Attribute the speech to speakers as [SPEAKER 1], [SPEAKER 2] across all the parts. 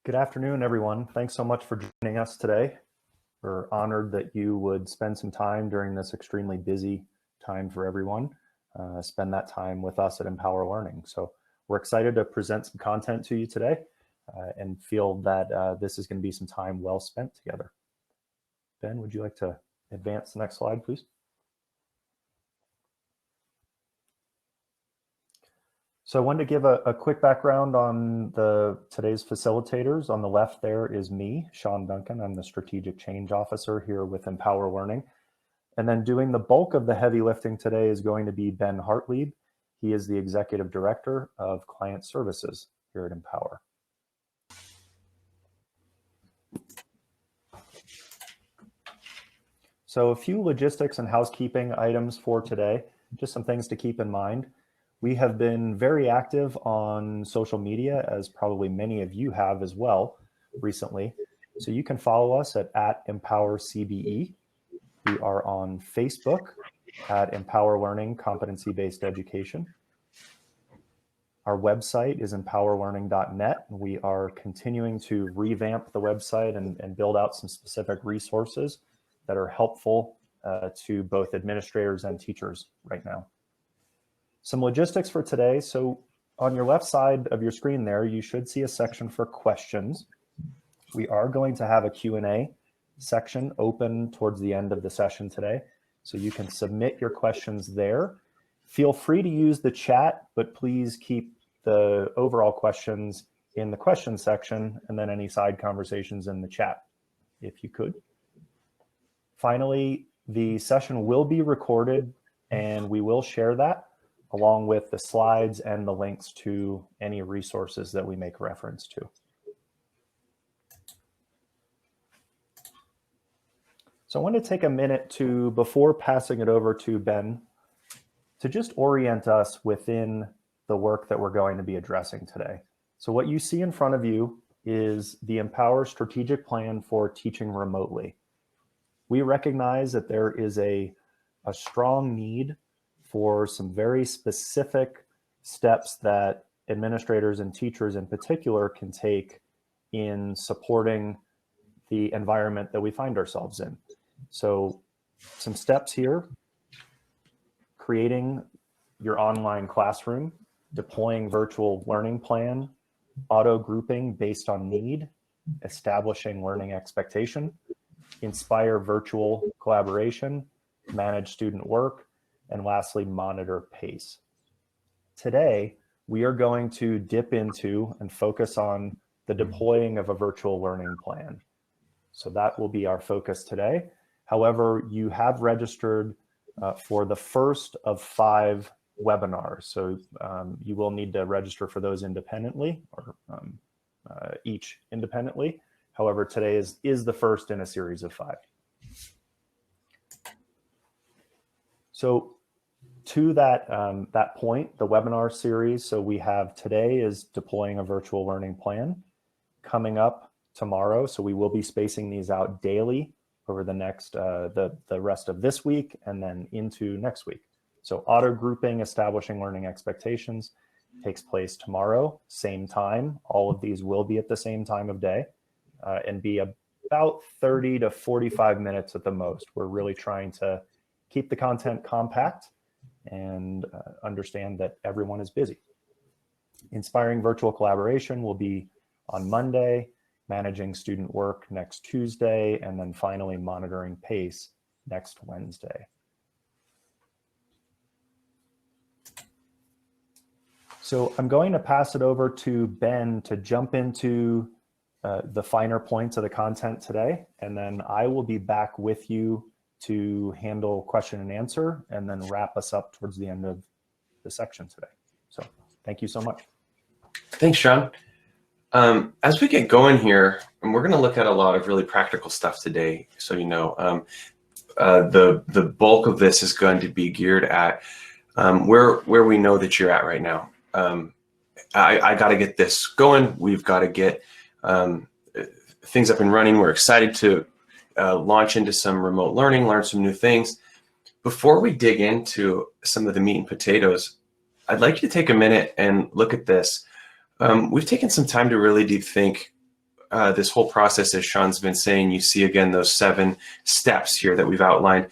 [SPEAKER 1] Good afternoon, everyone. Thanks so much for joining us today. We're honored that you would spend some time during this extremely busy time for everyone, spend that time with us at Empower Learning. So we're excited to present some content to you today and feel that this is going to be some time well spent together. Ben, would you like to advance the next slide, please? So I wanted to give a quick background on today's facilitators. On the left there is me, Sean Duncan. I'm the Strategic Change Officer here with Empower Learning. And then doing the bulk of the heavy lifting today is going to be Ben Hartlieb. He is the Executive Director of Client Services here at Empower. So a few logistics and housekeeping items for today, just some things to keep in mind. We have been very active on social media, as probably many of you have as well recently. So you can follow us at EmpowerCBE. We are on Facebook at Empower Learning Competency-Based Education. Our website is empowerlearning.net. We are continuing to revamp the website and build out some specific resources that are helpful to both administrators and teachers right now. Some logistics for today. So on your left side of your screen there, you should see a section for questions. We are going to have a Q&A section open towards the end of the session today. So you can submit your questions there. Feel free to use the chat, but please keep the overall questions in the question section and then any side conversations in the chat, if you could. Finally, the session will be recorded and we will share that along with the slides and the links to any resources that we make reference to. So I want to take a minute to, before passing it over to Ben, to just orient us within the work that we're going to be addressing today. So what you see in front of you is the Empower Strategic Plan for Teaching Remotely. We recognize that there is a strong need for some very specific steps that administrators and teachers in particular can take in supporting the environment that we find ourselves in. So some steps here: creating your online classroom, deploying virtual learning plan, auto grouping based on need, establishing learning expectation, inspire virtual collaboration, manage student work, and lastly, monitor pace. Today, we are going to dip into and focus on the deploying of a virtual learning plan. So that will be our focus today. However, you have registered for the first of 5 webinars. So you will need to register for those independently or each independently. However, today is the first in a series of 5. So to that point, the webinar series, so we have today is deploying a virtual learning plan, coming up tomorrow. So we will be spacing these out daily over the next, the rest of this week and then into next week. So auto grouping, establishing learning expectations takes place tomorrow, same time. All of these will be at the same time of day and be about 30 to 45 minutes at the most. We're really trying to keep the content compact and understand that everyone is busy. Inspiring virtual collaboration will be on Monday, managing student work next Tuesday, and then finally monitoring pace next Wednesday. So I'm going to pass it over to Ben to jump into the finer points of the content today, and then I will be back with you to handle question and answer and then wrap us up towards the end of the section today. So thank you so much.
[SPEAKER 2] Thanks, Sean. As we get going here, and we're going to look at a lot of really practical stuff today. So, you know, the bulk of this is going to be geared at where we know that you're at right now. I got to get this going. We've got to get things up and running. We're excited to launch into some remote learning, learn some new things. Before we dig into some of the meat and potatoes, I'd like you to take a minute and look at this. We've taken some time to really deep think this whole process, as Sean's been saying, you see again those 7 steps here that we've outlined,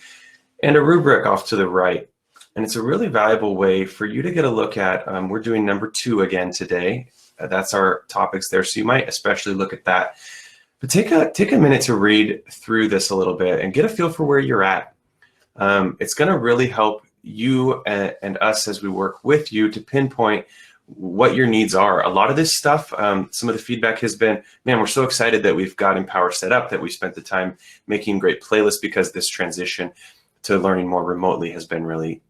[SPEAKER 2] and a rubric off to the right. And it's a really valuable way for you to get a look at. We're doing number 2 again today. That's our topics there, so you might especially look at that. But take a minute to read through this a little bit and get a feel for where you're at. It's going to really help you and us as we work with you to pinpoint what your needs are. A lot of this stuff, some of the feedback has been, man, we're so excited that we've got Empower set up, that we spent the time making great playlists, because this transition to learning more remotely has been really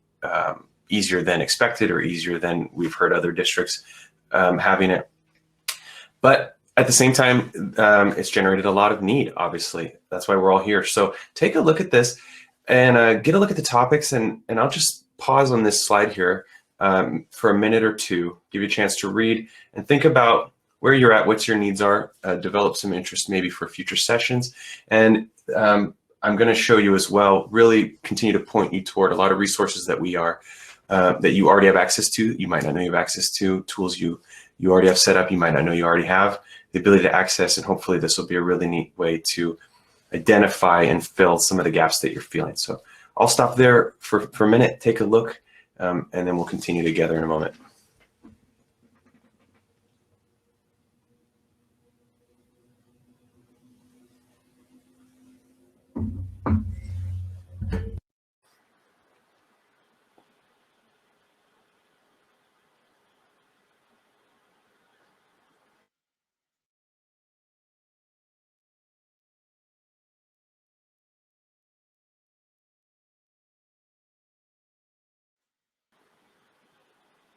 [SPEAKER 2] easier than expected, or easier than we've heard other districts having it. But at the same time, it's generated a lot of need, obviously. That's why we're all here. So take a look at this and get a look at the topics. And I'll just pause on this slide here for a minute or two, give you a chance to read and think about where you're at, what your needs are, develop some interest maybe for future sessions. And I'm going to show you as well, really continue to point you toward a lot of resources that we are, that you already have access to, you might not know you have access to, tools you already have set up, you might not know you already have the ability to access, and hopefully this will be a really neat way to identify and fill some of the gaps that you're feeling. So I'll stop there for a minute, take a look, and then we'll continue together in a moment.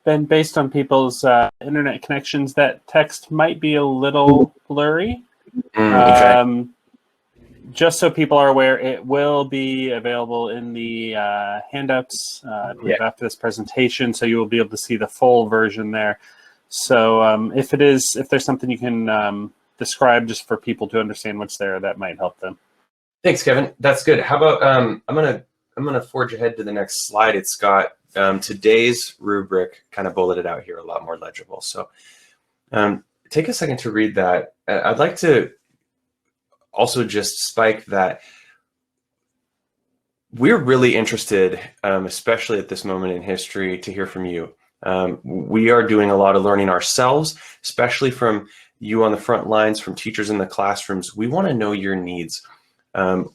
[SPEAKER 3] Ben, based on people's internet connections, that text might be a little blurry.
[SPEAKER 2] Okay.
[SPEAKER 3] Just so people are aware, it will be available in the handouts, I believe, after this presentation, so you will be able to see the full version there. So if there's something you can describe just for people to understand what's there, that might help them.
[SPEAKER 2] Thanks, Kevin. That's good. How about I'm gonna forge ahead to the next slide. It's got today's rubric kind of bulleted out here, a lot more legible. So take a second to read that. I'd like to also just spike that we're really interested, especially at this moment in history, to hear from you. We are doing a lot of learning ourselves, especially from you on the front lines, from teachers in the classrooms. We want to know your needs.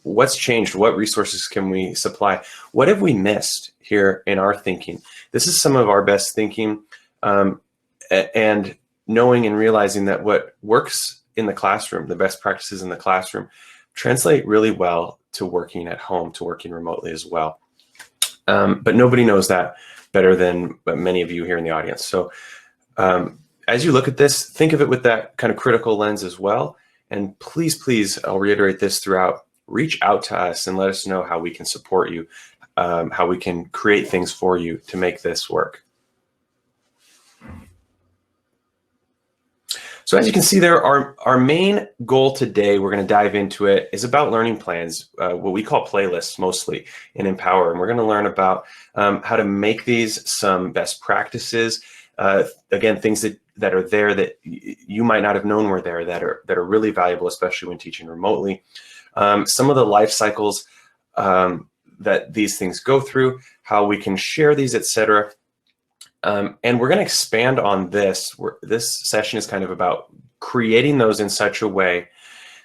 [SPEAKER 2] What's changed? What resources can we supply? What have we missed here in our thinking? This is some of our best thinking, and knowing and realizing that what works in the classroom, the best practices in the classroom, translate really well to working at home, to working remotely as well. But nobody knows that better than many of you here in the audience. So as you look at this, think of it with that kind of critical lens as well. And please, please, I'll reiterate this throughout, reach out to us and let us know how we can support you, how we can create things for you to make this work. So as you can see there, our main goal today, we're going to dive into it, is about learning plans, what we call playlists mostly in Empower. And we're going to learn about how to make these some best practices. Again, things that are there that you might not have known were there, that are really valuable, especially when teaching remotely. Some of the life cycles that these things go through, how we can share these, etc. And we're going to expand on this. This session is kind of about creating those in such a way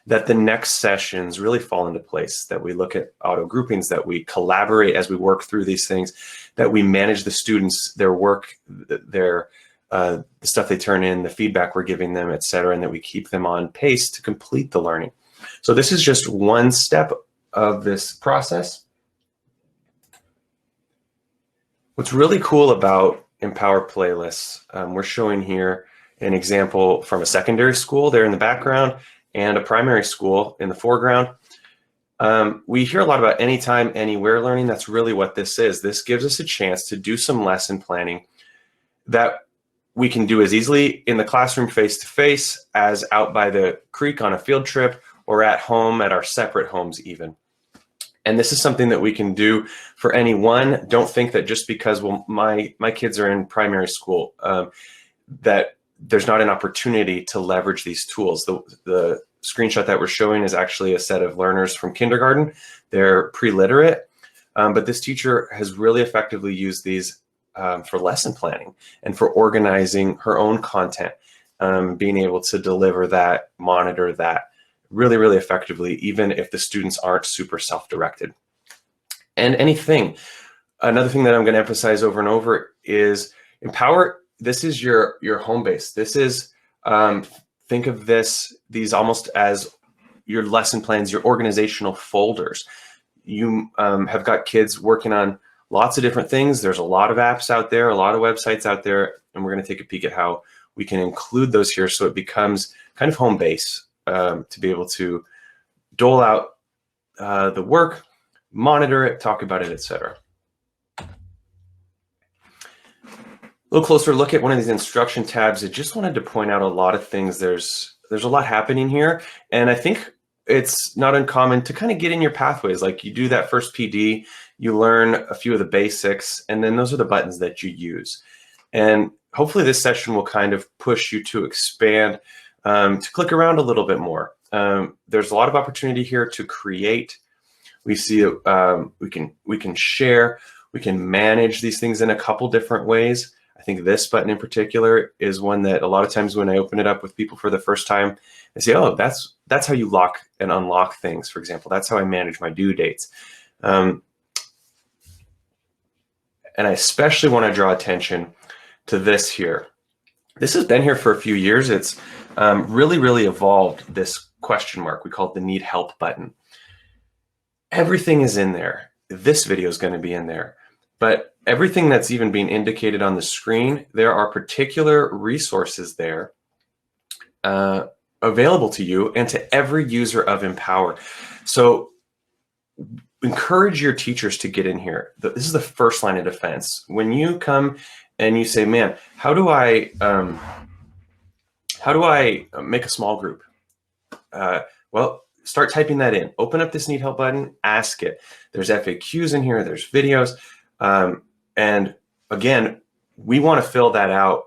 [SPEAKER 2] that the next sessions really fall into place, that we look at auto groupings, that we collaborate as we work through these things, that we manage the students, their work, the stuff they turn in, the feedback we're giving them, et cetera, and that we keep them on pace to complete the learning. So this is just one step of this process. What's really cool about Empower playlists, we're showing here an example from a secondary school there in the background and a primary school in the foreground. We hear a lot about anytime, anywhere learning. That's really what this is. This gives us a chance to do some lesson planning that we can do as easily in the classroom face-to-face as out by the creek on a field trip or at home at our separate homes even. And this is something that we can do for anyone. Don't think that just because, well, my kids are in primary school, that there's not an opportunity to leverage these tools. The screenshot that we're showing is actually a set of learners from kindergarten. They're pre-literate, but this teacher has really effectively used these for lesson planning and for organizing her own content, being able to deliver that, monitor that really, really effectively, even if the students aren't super self-directed. And another thing that I'm going to emphasize over and over is Empower. This is your home base. This is, think of these almost as your lesson plans, your organizational folders. You have got kids working on lots of different things. There's a lot of apps out there, a lot of websites out there, and we're going to take a peek at how we can include those here so it becomes kind of home base to be able to dole out the work, monitor it, talk about it, etc. A little closer look at one of these instruction tabs. I just wanted to point out a lot of things. There's a lot happening here, and I think it's not uncommon to kind of get in your pathways. Like you do that first PD, you learn a few of the basics, and then those are the buttons that you use. And hopefully this session will kind of push you to expand, to click around a little bit more. There's a lot of opportunity here to create. We see we can share, we can manage these things in a couple different ways. I think this button in particular is one that a lot of times when I open it up with people for the first time, they say, oh, that's how you lock and unlock things, for example. That's how I manage my due dates. And I especially want to draw attention to this here. This has been here for a few years. It's really, really evolved, this question mark. We call it the need help button. Everything is in there. This video is going to be in there. But everything that's even being indicated on the screen, there are particular resources there available to you and to every user of Empower. So encourage your teachers to get in here. This is the first line of defense. When you come and you say, man, how do I make a small group? Well, start typing that in. Open up this need help button, ask it. There's FAQs in here, there's videos. And again, we want to fill that out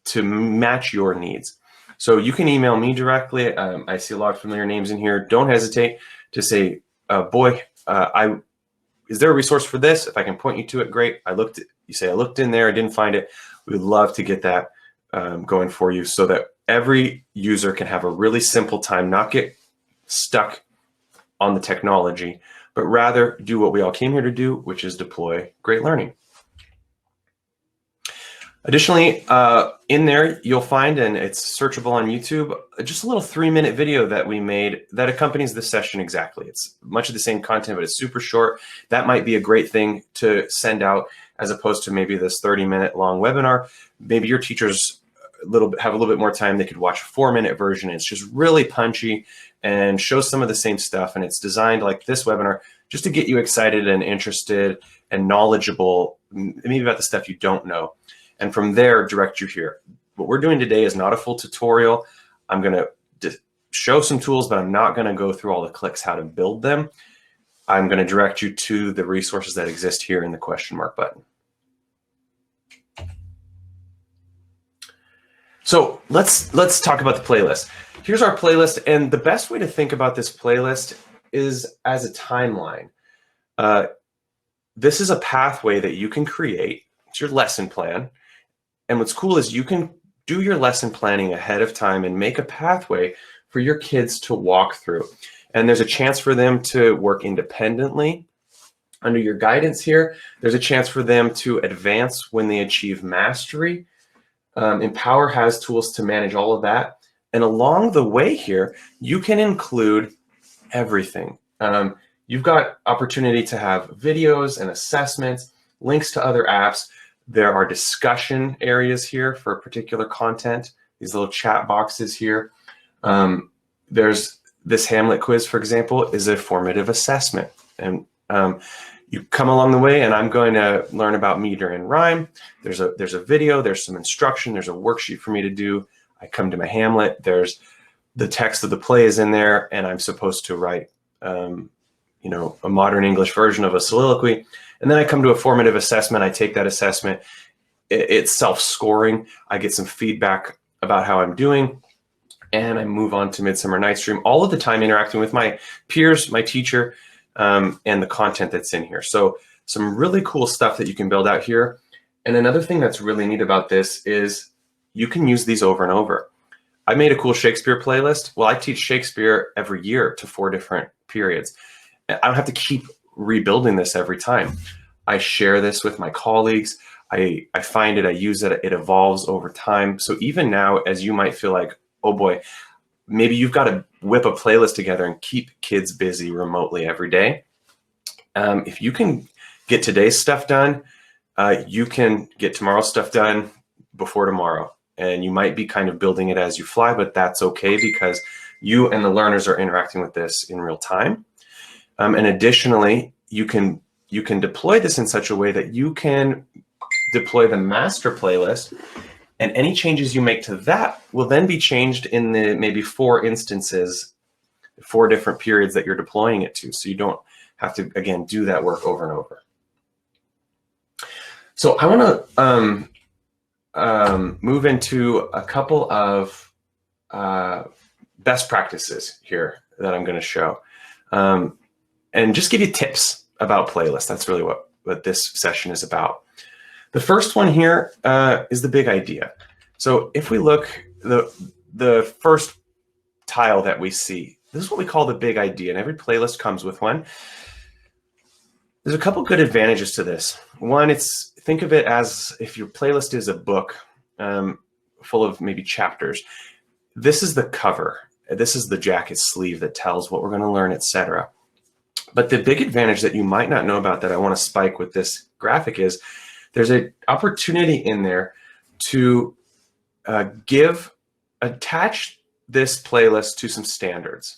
[SPEAKER 2] to match your needs. So you can email me directly. I see a lot of familiar names in here. Don't hesitate to say, boy, is there a resource for this? If I can point you to it, great. You say, I looked in there, I didn't find it. We would love to get that going for you so that every user can have a really simple time, not get stuck on the technology, but rather do what we all came here to do, which is deploy great learning. Additionally, in there, you'll find, and it's searchable on YouTube, just a little 3-minute video that we made that accompanies this session exactly. It's much of the same content, but it's super short. That might be a great thing to send out as opposed to maybe this 30-minute long webinar. Maybe your teachers have a little bit more time. They could watch a 4-minute version. It's just really punchy and shows some of the same stuff. And it's designed like this webinar just to get you excited and interested and knowledgeable, maybe about the stuff you don't know. And from there, direct you here. What we're doing today is not a full tutorial. I'm going to show some tools, but I'm not going to go through all the clicks how to build them. I'm going to direct you to the resources that exist here in the question mark button. So let's talk about the playlist. Here's our playlist, and the best way to think about this playlist is as a timeline. This is a pathway that you can create. It's your lesson plan. And what's cool is you can do your lesson planning ahead of time and make a pathway for your kids to walk through. And there's a chance for them to work independently. Under your guidance here, there's a chance for them to advance when they achieve mastery. Empower has tools to manage all of that. And along the way here, you can include everything. You've got opportunity to have videos and assessments, links to other apps. There are discussion areas here for particular content, these little chat boxes here. There's this Hamlet quiz, for example, is a formative assessment. And you come along the way and I'm going to learn about meter and rhyme. There's a video, there's some instruction, there's a worksheet for me to do. I come to my Hamlet, there's the text of the play is in there, and I'm supposed to write a modern English version of a soliloquy. And then I come to a formative assessment. I take that assessment. it's self-scoring. I get some feedback about how I'm doing, and I move on to Midsummer Night's Dream, all of the time interacting with my peers, my teacher, and the content that's in here. So some really cool stuff that you can build out here. And another thing that's really neat about this is you can use these over and over. I made a cool Shakespeare playlist. Well, I teach Shakespeare every year to 4 different periods. I don't have to keep rebuilding this every time. I share this with my colleagues. I find it, I use it, it evolves over time. So even now, as you might feel like, oh boy, maybe you've got to whip a playlist together and keep kids busy remotely every day. If you can get today's stuff done, you can get tomorrow's stuff done before tomorrow. And you might be kind of building it as you fly, but that's okay because you and the learners are interacting with this in real time. And additionally, you can deploy this in such a way that you can deploy the master playlist, and any changes you make to that will then be changed in the maybe 4 instances, 4 different periods that you're deploying it to. So you don't have to, again, do that work over and over. So I want to move into a couple of best practices here that I'm going to show, and just give you tips about playlists. That's really what this session is about. The first one here is the big idea. So if we look, the first tile that we see, this is what we call the big idea, and every playlist comes with one. There's a couple good advantages to this. One, think of it as if your playlist is a book full of maybe chapters. This is the cover. This is the jacket sleeve that tells what we're going to learn, etc. But the big advantage that you might not know about that I want to spike with this graphic is there's an opportunity in there to attach this playlist to some standards.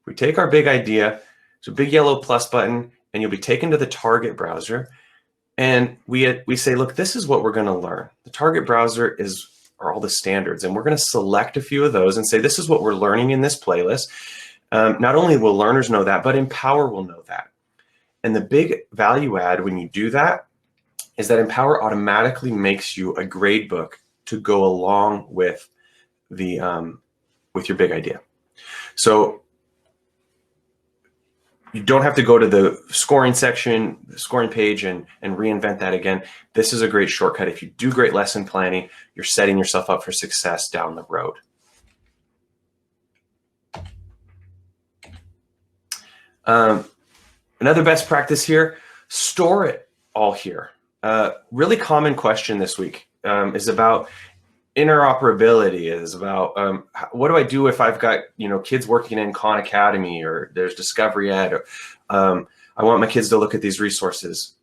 [SPEAKER 2] We take our big idea, it's a big yellow plus button, and you'll be taken to the target browser. And we say, look, this is what we're going to learn. The target browser are all the standards, and we're going to select a few of those and say, this is what we're learning in this playlist. Not only will learners know that, but Empower will know that. And the big value add when you do that is that Empower automatically makes you a grade book to go along with with your big idea. So you don't have to go to the scoring section, the scoring page, and reinvent that again. This is a great shortcut. If you do great lesson planning, you're setting yourself up for success down the road. Another best practice here, store it all here. Really common question this week is about interoperability, is about what do I do if I've got kids working in Khan Academy, or there's Discovery Ed, or I want my kids to look at these resources.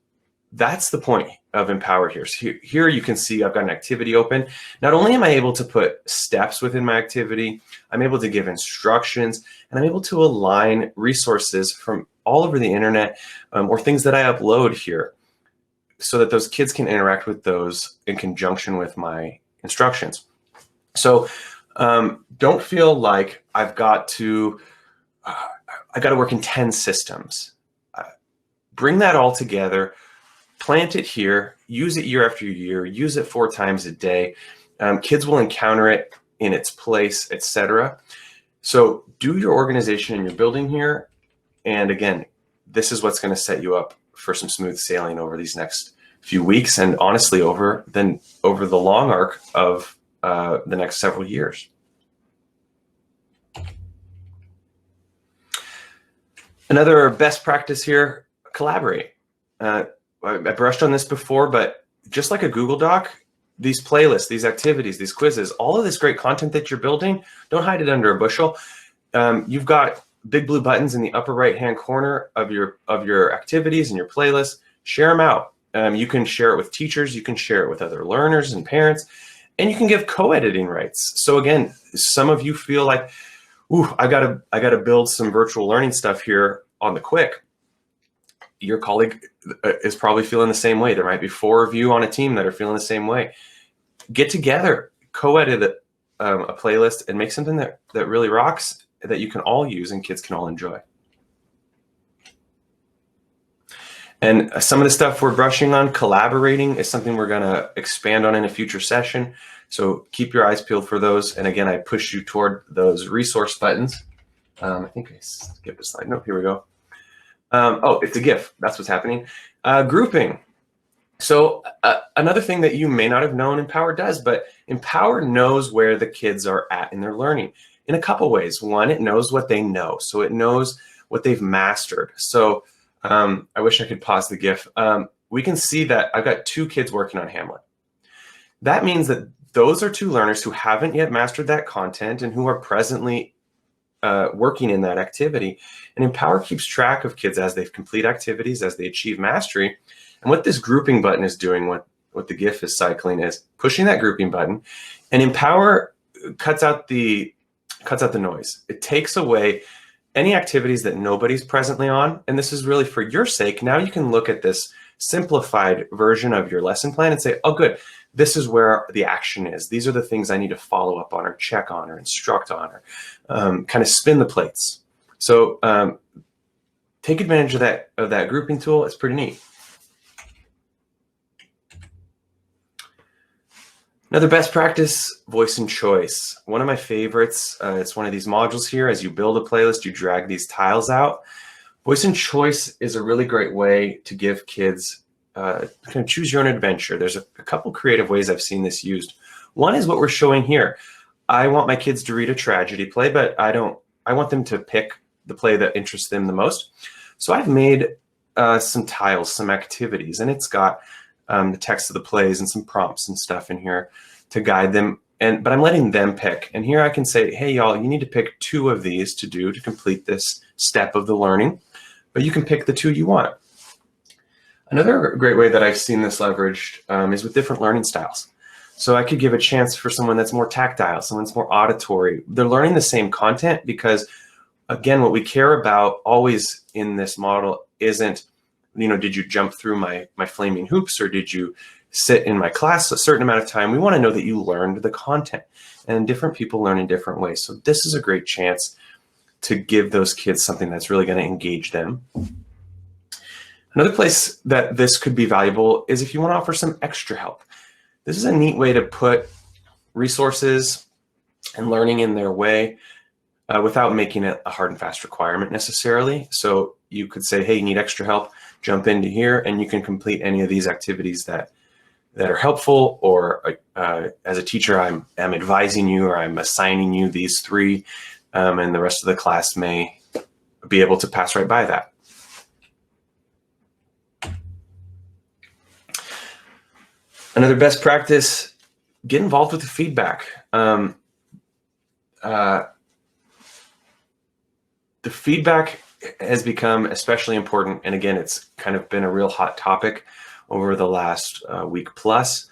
[SPEAKER 2] That's the point of Empower here. So here you can see I've got an activity open. Not only am I able to put steps within my activity, I'm able to give instructions, and I'm able to align resources from all over the internet or things that I upload here so that those kids can interact with those in conjunction with my instructions. So don't feel like I've got to work in 10 systems. Bring that all together, plant it here, use it year after year, use it 4 times a day. Kids will encounter it in its place, etc. So do your organization in your building here. And again, this is what's going to set you up for some smooth sailing over these next few weeks, and honestly over the long arc of the next several years. Another best practice here, collaborate. I brushed on this before, but just like a Google Doc, these playlists, these activities, these quizzes, all of this great content that you're building, don't hide it under a bushel. You've got big blue buttons in the upper right-hand corner of your activities and your playlists. Share them out. You can share it with teachers, you can share it with other learners and parents, and you can give co-editing rights. So again, some of you feel like, ooh, I gotta build some virtual learning stuff here on the quick. Your colleague is probably feeling the same way. There might be 4 of you on a team that are feeling the same way. Get together, co-edit a playlist, and make something that really rocks, that you can all use and kids can all enjoy. And some of the stuff we're brushing on, collaborating, is something we're going to expand on in a future session. So keep your eyes peeled for those. And again, I push you toward those resource buttons. I think I skipped a slide. No, here we go. Oh, it's a GIF. That's what's happening. Grouping. So another thing that you may not have known Empower does, but Empower knows where the kids are at in their learning in a couple ways. One, it knows what they know. So it knows what they've mastered. So I wish I could pause the GIF. We can see that I've got 2 kids working on Hamlet. That means that those are 2 learners who haven't yet mastered that content and who are presently working in that activity. And Empower keeps track of kids as they complete activities, as they achieve mastery. And what this grouping button is doing, what the GIF is cycling, is pushing that grouping button. And Empower cuts out the noise. It takes away any activities that nobody's presently on. And this is really for your sake. Now you can look at this simplified version of your lesson plan and say, oh, good, this is where the action is. These are the things I need to follow up on or check on or instruct on or kind of spin the plates. So take advantage of that grouping tool. It's pretty neat. Another best practice, voice and choice. One of my favorites, it's one of these modules here. As you build a playlist, you drag these tiles out. Voice and choice is a really great way to give kids kind of choose your own adventure. There's a couple creative ways I've seen this used. One is what we're showing here. I want my kids to read a tragedy play, but I want them to pick the play that interests them the most. So I've made some tiles, some activities, and it's got the text of the plays and some prompts and stuff in here to guide them. But I'm letting them pick. And here I can say, hey, y'all, you need to pick 2 of these to complete this step of the learning, but you can pick the 2 you want. Another great way that I've seen this leveraged is with different learning styles. So I could give a chance for someone that's more tactile, someone that's more auditory. They're learning the same content because, again, what we care about always in this model isn't, did you jump through my flaming hoops, or did you sit in my class a certain amount of time? We want to know that you learned the content, and different people learn in different ways. So this is a great chance to give those kids something that's really going to engage them. Another place that this could be valuable is if you want to offer some extra help. This is a neat way to put resources and learning in their way without making it a hard and fast requirement necessarily. So you could say, hey, you need extra help, jump into here, and you can complete any of these activities that are helpful, or as a teacher, I'm advising you, or I'm assigning you these 3, and the rest of the class may be able to pass right by that. Another best practice, get involved with the feedback. The feedback has become especially important. And again, it's kind of been a real hot topic over the last week plus,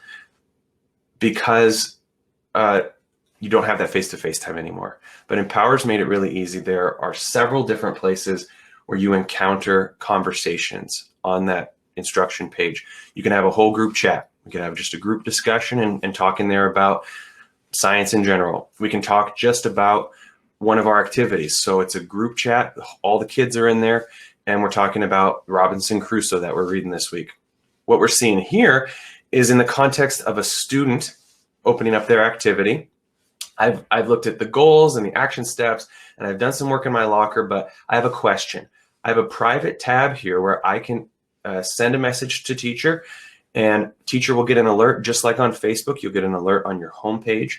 [SPEAKER 2] because you don't have that face-to-face time anymore. But Empower's made it really easy. There are several different places where you encounter conversations on that instruction page. You can have a whole group chat. We can have just a group discussion and talk in there about science in general. We can talk just about one of our activities. So it's a group chat. All the kids are in there, and we're talking about Robinson Crusoe that we're reading this week. What we're seeing here is in the context of a student opening up their activity. I've looked at the goals and the action steps, and I've done some work in my locker, but I have a question. I have a private tab here where I can send a message to teacher, and teacher will get an alert, just like on Facebook. You'll get an alert on your homepage.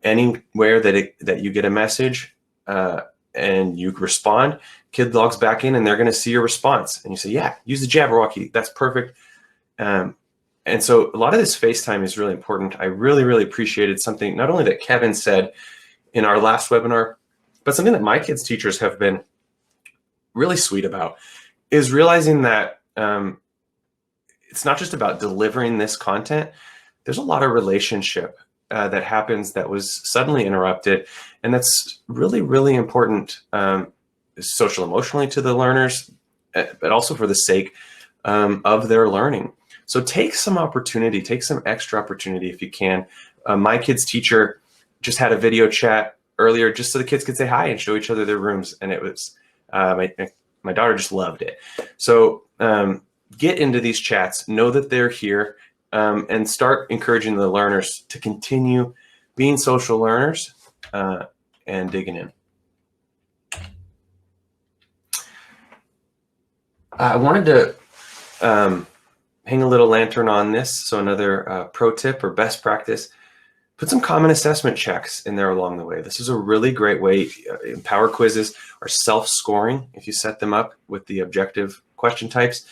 [SPEAKER 2] Anywhere that you get a message and you respond, kid logs back in and they're going to see your response. And you say, yeah, use the Jabberwocky. That's perfect. And so a lot of this FaceTime is really important. I really, really appreciated something, not only that Kevin said in our last webinar, but something that my kids' teachers have been really sweet about, is realizing that it's not just about delivering this content. There's a lot of relationship that happens that was suddenly interrupted. And that's really, really important social emotionally to the learners, but also for the sake of their learning. So take some opportunity, take some extra opportunity if you can. My kid's teacher just had a video chat earlier just so the kids could say hi and show each other their rooms. And it was, my my daughter just loved it. So get into these chats, know that they're here, and start encouraging the learners to continue being social learners and digging in. I wanted to hang a little lantern on this. So another pro tip or best practice, put some common assessment checks in there along the way. This is a really great way. Empower quizzes are self-scoring if you set them up with the objective question types.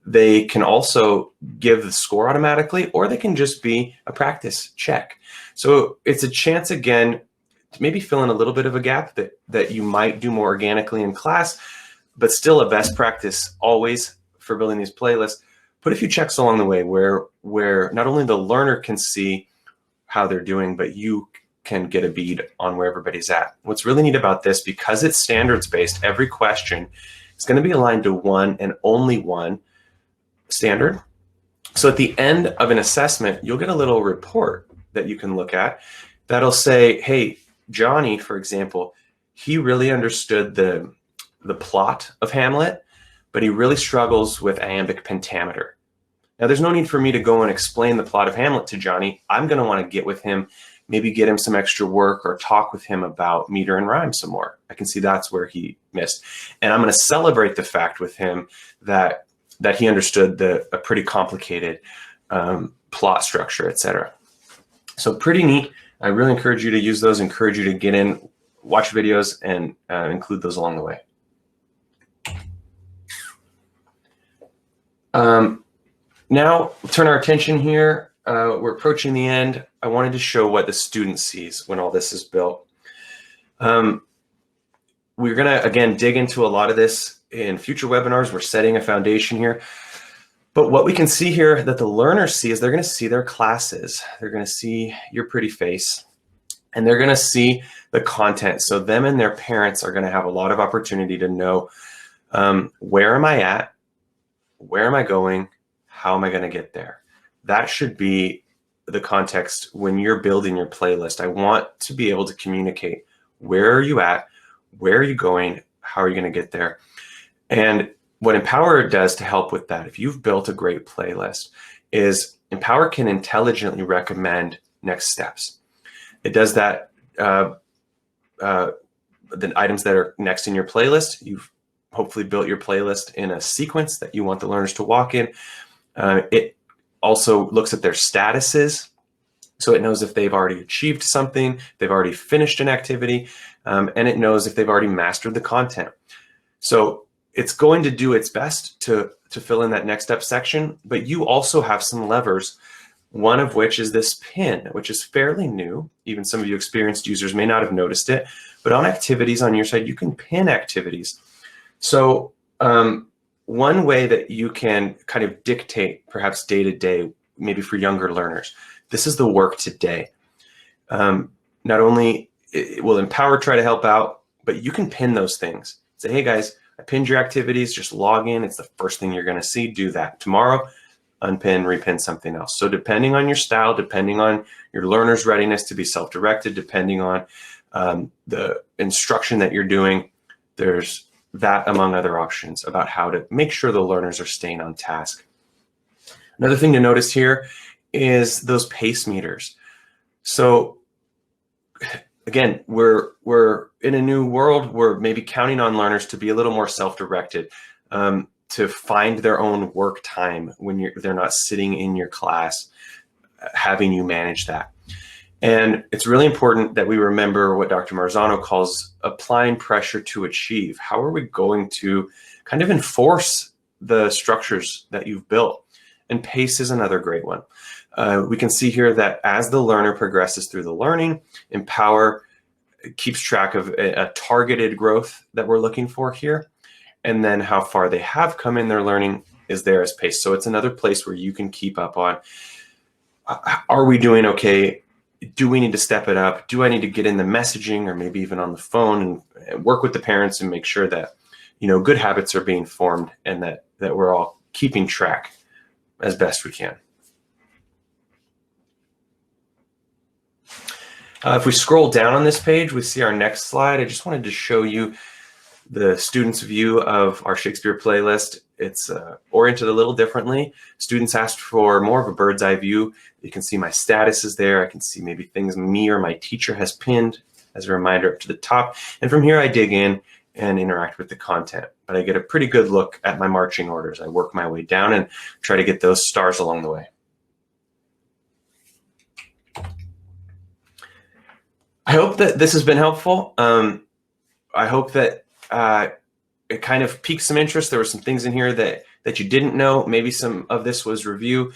[SPEAKER 2] They can also give the score automatically, or they can just be a practice check. So it's a chance, again, to maybe fill in a little bit of a gap that you might do more organically in class, but still a best practice always for building these playlists. Put a few checks along the way where not only the learner can see how they're doing, but you can get a bead on where everybody's at. What's really neat about this, because it's standards-based, every question is going to be aligned to one and only one standard. So at the end of an assessment, you'll get a little report that you can look at that'll say, hey, Johnny, for example, he really understood the plot of Hamlet, but he really struggles with iambic pentameter. Now, there's no need for me to go and explain the plot of Hamlet to Johnny. I'm going to want to get with him, maybe get him some extra work or talk with him about meter and rhyme some more. I can see that's where he missed. And I'm going to celebrate the fact with him that he understood a pretty complicated plot structure, etc. So pretty neat. I really encourage you to use those, encourage you to get in, watch videos, and include those along the way. Now, turn our attention here. We're approaching the end. I wanted to show what the student sees when all this is built. We're going to, again, dig into a lot of this in future webinars. We're setting a foundation here. But what we can see here that the learners see is they're going to see their classes. They're going to see your pretty face, and they're going to see the content. So them and their parents are going to have a lot of opportunity to know where am I at? Where am I going? How am I going to get there? That should be the context when you're building your playlist. I want to be able to communicate, where are you at? Where are you going? How are you going to get there? And what Empower does to help with that, if you've built a great playlist, is Empower can intelligently recommend next steps. It does that, the items that are next in your playlist. You've hopefully built your playlist in a sequence that you want the learners to walk in. It also looks at their statuses. So it knows if they've already achieved something, they've already finished an activity, and it knows if they've already mastered the content. So it's going to do its best to fill in that next step section, but you also have some levers, one of which is this pin, which is fairly new. Even some of you experienced users may not have noticed it, but on activities on your side, you can pin activities. So one way that you can kind of dictate perhaps day to day, maybe for younger learners, this is the work today. Not only will Empower try to help out, but you can pin those things. Say, hey guys, I pinned your activities, just log in. It's the first thing you're going to see. Do that. Tomorrow, unpin, repin something else. So depending on your style, depending on your learner's readiness to be self-directed, depending on the instruction that you're doing, there's that among other options about how to make sure the learners are staying on task. Another thing to notice here is those pace meters. So again, we're in a new world. We're maybe counting on learners to be a little more self-directed, to find their own work time when they're not sitting in your class, having you manage that. And it's really important that we remember what Dr. Marzano calls applying pressure to achieve. How are we going to kind of enforce the structures that you've built? And pace is another great one. We can see here that as the learner progresses through the learning, Empower keeps track of a targeted growth that we're looking for here. And then how far they have come in their learning is there as pace. So it's another place where you can keep up on, are we doing okay? Do we need to step it up? Do I need to get in the messaging or maybe even on the phone and work with the parents and make sure that, you know, good habits are being formed and that we're all keeping track as best we can. If we scroll down on this page, we see our next slide. I just wanted to show you the students' view of our Shakespeare playlist. It's oriented a little differently. Students asked for more of a bird's eye view. You can see my statuses there. I can see maybe things me or my teacher has pinned as a reminder up to the top. And from here, I dig in and interact with the content. But I get a pretty good look at my marching orders. I work my way down and try to get those stars along the way. I hope that this has been helpful. I hope that it kind of piqued some interest. There were some things in here that you didn't know. Maybe some of this was review.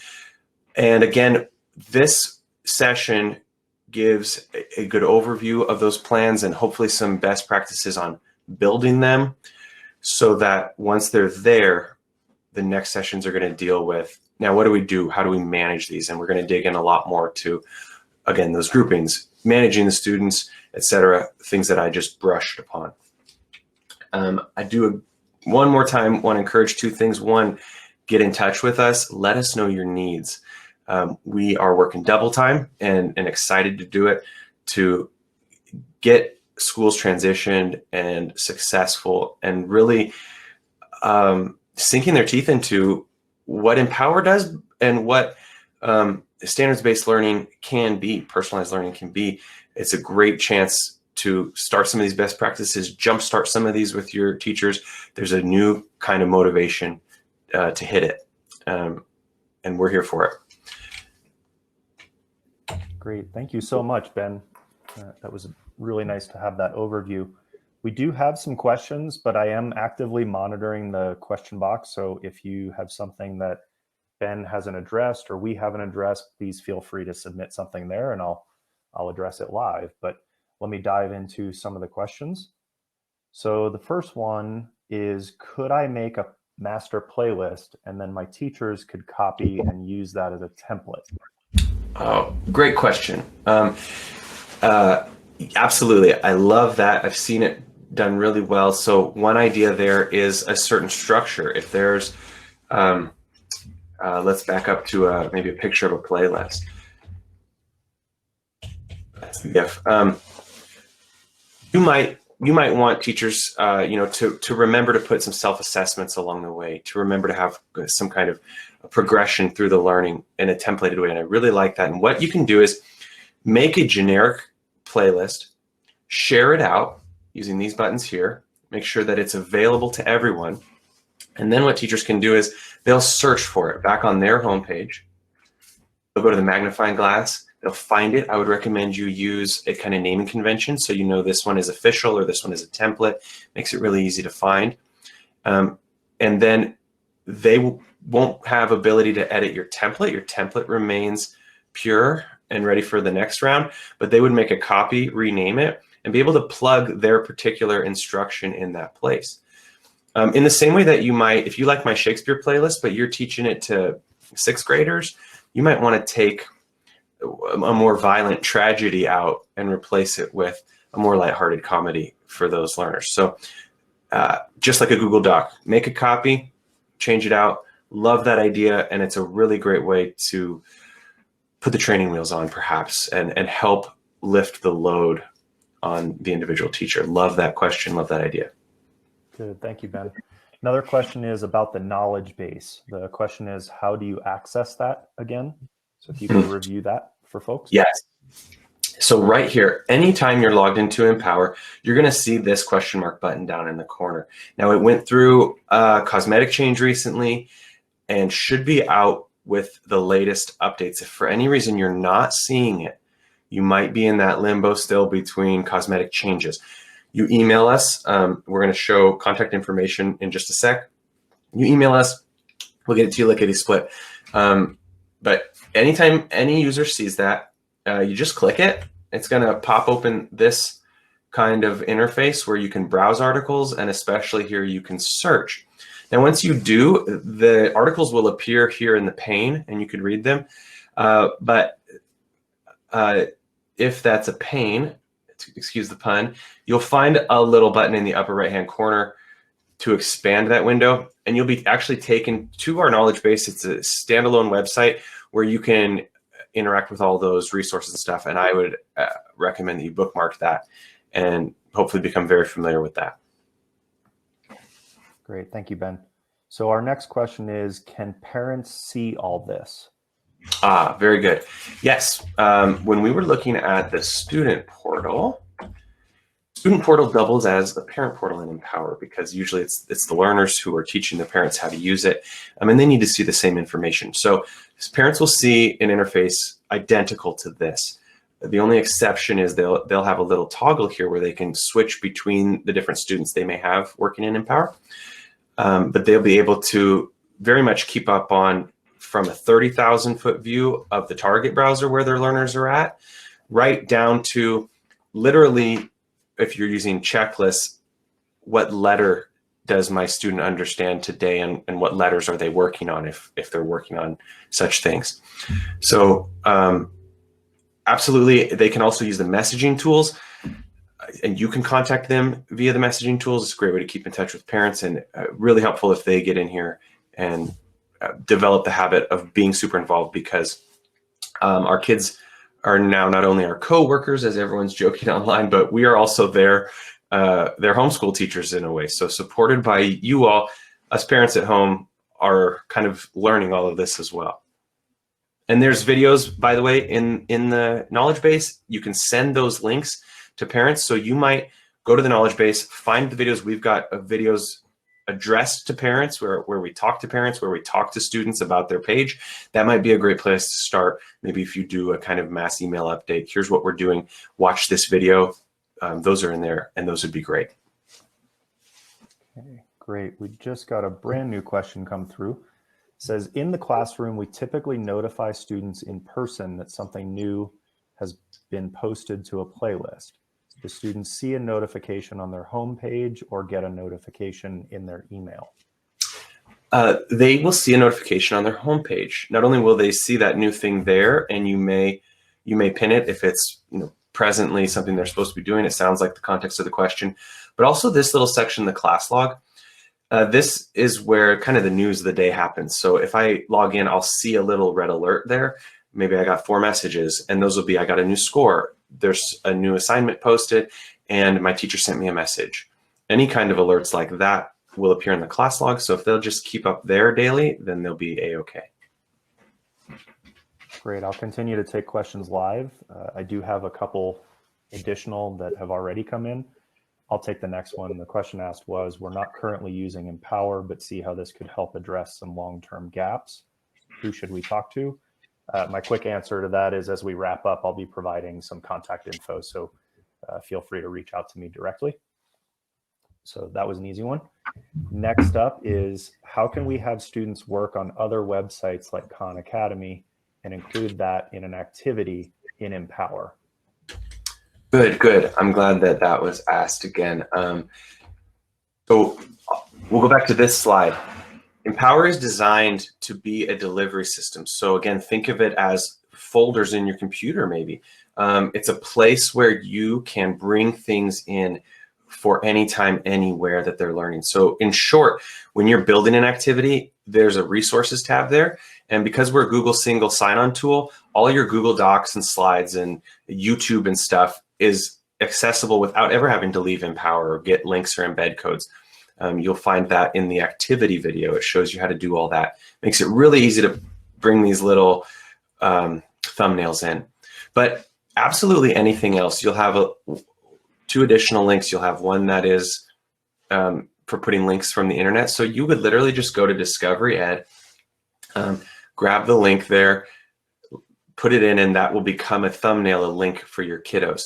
[SPEAKER 2] And again, this session gives a good overview of those plans and hopefully some best practices on building them, so that once they're there, the next sessions are going to deal with, now what do we do? How do we manage these? And we're going to dig in a lot more to, again, those groupings, managing the students, etc., things that I just brushed upon. I do one more time want to encourage two things. One, get in touch with us. Let us know your needs. We are working double time and excited to do it to get schools transitioned and successful and really sinking their teeth into what Empower does and what standards-based learning can be, personalized learning can be. It's a great chance to start some of these best practices, jumpstart some of these with your teachers. There's a new kind of motivation to hit it, and we're here for it.
[SPEAKER 1] Great. Thank you so much, Ben. That was really nice to have that overview. We do have some questions, but I am actively monitoring the question box. So if you have something that Ben hasn't addressed or we haven't addressed, please feel free to submit something there and I'll address it live. But let me dive into some of the questions. So the first one is, could I make a master playlist and then my teachers could copy and use that as a template?
[SPEAKER 2] Oh, great question. Absolutely. I love that. I've seen it done really well. So one idea there is a certain structure. If there's, let's back up to maybe a picture of a playlist. That's the GIF. You might want teachers, to remember to put some self-assessments along the way, to remember to have some kind of a progression through the learning in a templated way. And I really like that. And what you can do is make a generic playlist, share it out using these buttons here, make sure that it's available to everyone. And then what teachers can do is they'll search for it back on their homepage. They'll go to the magnifying glass, they'll find it. I would recommend you use a kind of naming convention so you know this one is official or this one is a template. Makes it really easy to find. And then they won't have ability to edit your template. Your template remains pure and ready for the next round, but they would make a copy, rename it, and be able to plug their particular instruction in that place. In the same way that you might, if you like my Shakespeare playlist, but you're teaching it to 6th graders, you might want to take a more violent tragedy out and replace it with a more lighthearted comedy for those learners. So just like a Google Doc, make a copy, change it out. Love that idea. And it's a really great way to put the training wheels on perhaps and help lift the load on the individual teacher. Love that question. Love that idea.
[SPEAKER 1] Good. Thank you, Ben. Another question is about the knowledge base. The question is, how do you access that again? So if you could review that for folks.
[SPEAKER 2] Yes. So right here, anytime you're logged into Empower, you're going to see this question mark button down in the corner. Now, it went through cosmetic change recently and should be out with the latest updates. If for any reason you're not seeing it, you might be in that limbo still between cosmetic changes. You email us. We're going to show contact information in just a sec. You email us. We'll get it to you lickety split. But anytime any user sees that, you just click it. It's going to pop open this kind of interface where you can browse articles, and especially here you can search. Now, once you do, the articles will appear here in the pane and you can read them. But if that's a pain, excuse the pun, you'll find a little button in the upper right-hand corner to expand that window, and you'll be actually taken to our knowledge base. It's a standalone website where you can interact with all those resources and stuff, and I would recommend that you bookmark that and hopefully become very familiar with that.
[SPEAKER 1] Great. Thank you, Ben. So our next question is, can parents see all this?
[SPEAKER 2] Very good. Yes. When we were looking at the student portal doubles as a parent portal in Empower, because usually it's the learners who are teaching the parents how to use it, and they need to see the same information. So parents will see an interface identical to this. The only exception is they'll have a little toggle here where they can switch between the different students they may have working in Empower, but they'll be able to very much keep up on from a 30,000-foot view of the target browser where their learners are at, right down to literally, if you're using checklists, what letter does my student understand today, and what letters are they working on if they're working on such things. So absolutely, they can also use the messaging tools, and you can contact them via the messaging tools. It's a great way to keep in touch with parents, and really helpful if they get in here and develop the habit of being super involved, because our kids are now not only our co-workers, as everyone's joking online, but we are also their homeschool teachers in a way. So supported by you all, us parents at home are kind of learning all of this as well. And there's videos, by the way, in the knowledge base. You can send those links to parents. So you might go to the knowledge base, find the videos. We've got videos addressed to parents where we talk to parents, where we talk to students about their page. That might be a great place to start. Maybe if you do a kind of mass email update, here's what we're doing, watch this video. Those are in there, and those would be great.
[SPEAKER 1] Okay, great. We just got a brand new question come through. It says, in the classroom, we typically notify students in person that something new has been posted to a playlist. Do students see a notification on their homepage or get a notification in their email?
[SPEAKER 2] They will see a notification on their homepage. Not only will they see that new thing there, and you may pin it if it's presently something they're supposed to be doing. It sounds like the context of the question, but also this little section, the class log. This is where kind of the news of the day happens. So if I log in, I'll see a little red alert there. Maybe I got 4 messages, and those will be, I got a new score, there's a new assignment posted, and my teacher sent me a message. Any kind of alerts like that will appear in the class log. So if they'll just keep up there daily, then they'll be A-okay.
[SPEAKER 1] Great. I'll continue to take questions live. I do have a couple additional that have already come in. I'll take the next one. The question asked was, we're not currently using Empower, but see how this could help address some long-term gaps. Who should we talk to? My quick answer to that is, as we wrap up, I'll be providing some contact info. So feel free to reach out to me directly. So that was an easy one. Next up is, how can we have students work on other websites like Khan Academy and include that in an activity in Empower?
[SPEAKER 2] Good. I'm glad that was asked again. So we'll go back to this slide. Empower is designed to be a delivery system. So again, think of it as folders in your computer, maybe. It's a place where you can bring things in for anytime, anywhere that they're learning. So in short, when you're building an activity, there's a resources tab there. And because we're a Google single sign-on tool, all your Google Docs and slides and YouTube and stuff is accessible without ever having to leave Empower or get links or embed codes. You'll find that in the activity video. It shows you how to do all that. Makes it really easy to bring these little thumbnails in. But absolutely anything else. You'll have 2 additional links. You'll have one that is for putting links from the internet. So you would literally just go to Discovery Ed, grab the link there, put it in, and that will become a thumbnail, a link for your kiddos.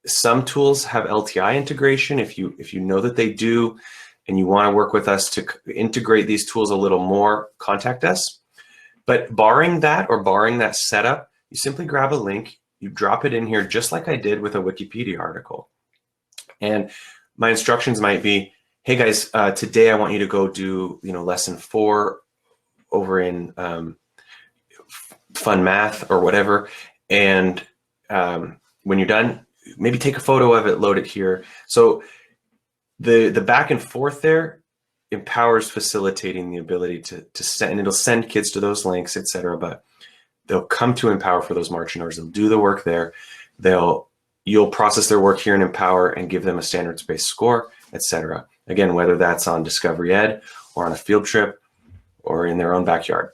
[SPEAKER 2] Some tools have LTI integration. If you know that they do, and you want to work with us to integrate these tools a little more, contact us. But barring that setup, you simply grab a link, you drop it in here, just like I did with a Wikipedia article. And my instructions might be, hey guys, today I want you to go do lesson 4 over in fun math or whatever. And when you're done, maybe take a photo of it, load it here. So the back and forth there empowers facilitating the ability to send, and it'll send kids to those links, etc. But they'll come to Empower for those marching orders. They'll do the work there. You'll process their work here in Empower and give them a standards-based score, etc. Again, whether that's on Discovery Ed or on a field trip or in their own backyard.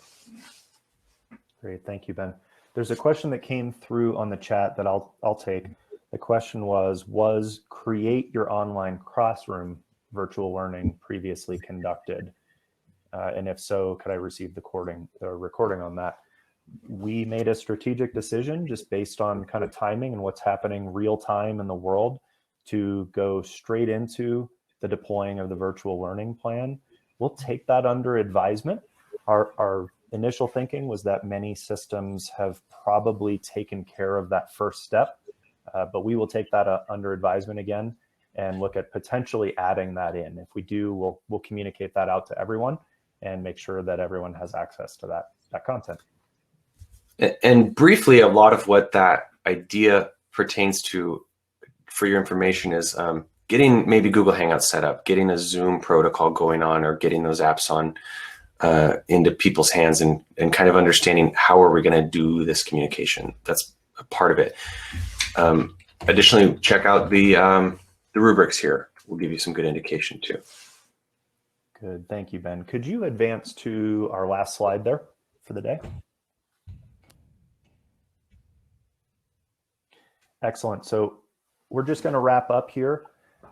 [SPEAKER 1] Great, thank you, Ben. There's a question that came through on the chat that I'll take. The question was create your online classroom virtual learning previously conducted? And if so, could I receive the recording on that? We made a strategic decision just based on kind of timing and what's happening real time in the world to go straight into the deploying of the virtual learning plan. We'll take that under advisement. Our initial thinking was that many systems have probably taken care of that first step, but we will take that under advisement again and look at potentially adding that in. If we do, we'll communicate that out to everyone and make sure that everyone has access to that content.
[SPEAKER 2] And briefly, a lot of what that idea pertains to, for your information, is getting maybe Google Hangouts set up, getting a Zoom protocol going on, or getting those apps on into people's hands, and kind of understanding how are we going to do this communication. That's a part of it. Additionally, check out the rubrics here. We'll give you some good indication too.
[SPEAKER 1] Good, thank you, Ben. Could you advance to our last slide there for the day? Excellent. So we're just going to wrap up here.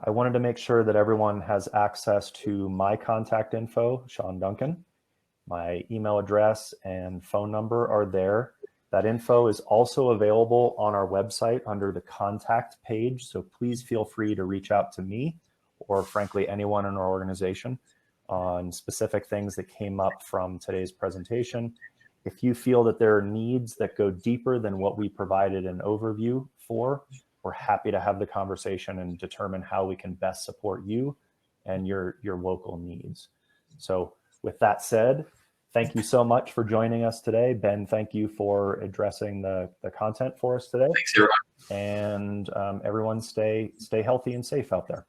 [SPEAKER 1] I wanted to make sure that everyone has access to my contact info, Sean Duncan. My email address and phone number are there. That info is also available on our website under the contact page. So please feel free to reach out to me or frankly anyone in our organization on specific things that came up from today's presentation. If you feel that there are needs that go deeper than what we provided an overview for, we're happy to have the conversation and determine how we can best support you and your local needs. So with that said, thank you so much for joining us today. Ben, thank you for addressing the content for us today.
[SPEAKER 2] Thanks, everyone.
[SPEAKER 1] And everyone stay healthy and safe out there.